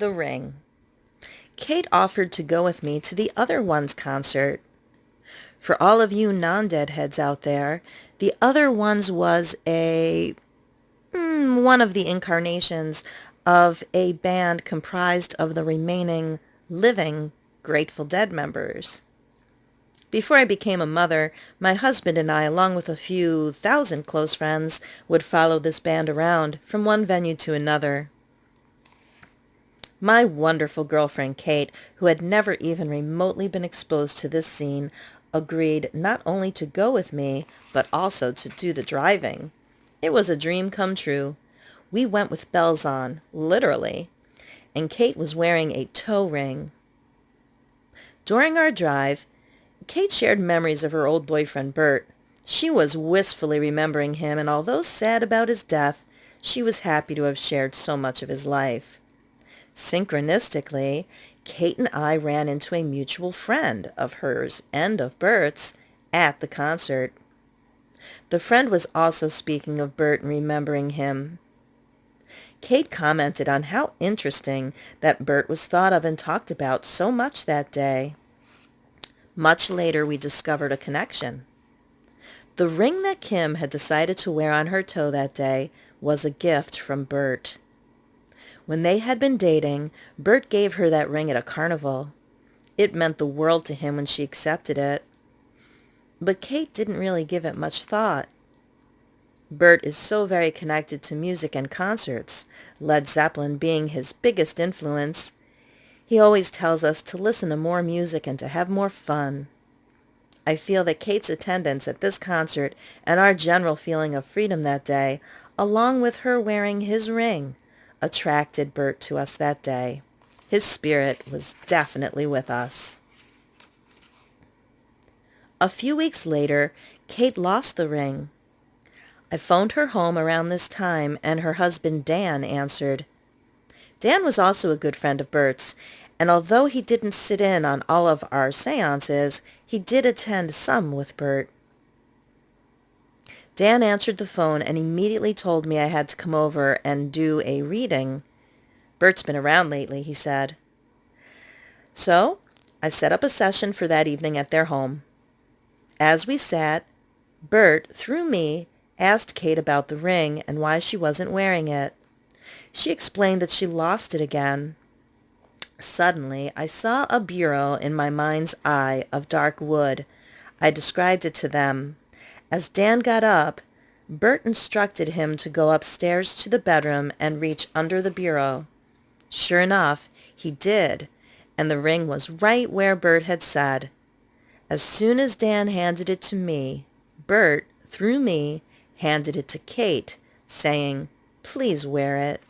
The ring. Kate offered to go with me to the other one's concert. For all of you non-deadheads out there, the other one's was one of the incarnations of a band comprised of the remaining living Grateful Dead members. Before I became a mother, my husband and I, along with a few thousand close friends, would follow this band around from one venue to another. My wonderful girlfriend Kate, who had never even remotely been exposed to this scene, agreed not only to go with me, but also to do the driving. It was a dream come true. We went with bells on, literally, and Kate was wearing a toe ring. During our drive, Kate shared memories of her old boyfriend Burt. She was wistfully remembering him, and although sad about his death, she was happy to have shared so much of his life. Synchronistically, Kate and I ran into a mutual friend of hers and of Burt's at the concert. The friend was also speaking of Burt and remembering him. Kate commented on how interesting that Burt was thought of and talked about so much that day. Much later, we discovered a connection. The ring that Kim had decided to wear on her toe that day was a gift from Burt. When they had been dating, Burt gave her that ring at a carnival. It meant the world to him when she accepted it. But Kate didn't really give it much thought. Burt is so very connected to music and concerts, Led Zeppelin being his biggest influence. He always tells us to listen to more music and to have more fun. I feel that Kate's attendance at this concert and our general feeling of freedom that day, along with her wearing his ring, attracted Burt to us that day. His spirit was definitely with us. A few weeks later, Kate lost the ring. I phoned her home around this time, and her husband Dan answered. Dan was also a good friend of Burt's, and although he didn't sit in on all of our seances, he did attend some with Burt. Dan answered the phone and immediately told me I had to come over and do a reading. Burt's been around lately, he said. So I set up a session for that evening at their home. As we sat, Burt, through me, asked Kate about the ring and why she wasn't wearing it. She explained that she lost it again. Suddenly, I saw a bureau in my mind's eye of dark wood. I described it to them. As Dan got up, Burt instructed him to go upstairs to the bedroom and reach under the bureau. Sure enough, he did, and the ring was right where Burt had said. As soon as Dan handed it to me, Burt, through me, handed it to Kate, saying, "Please wear it."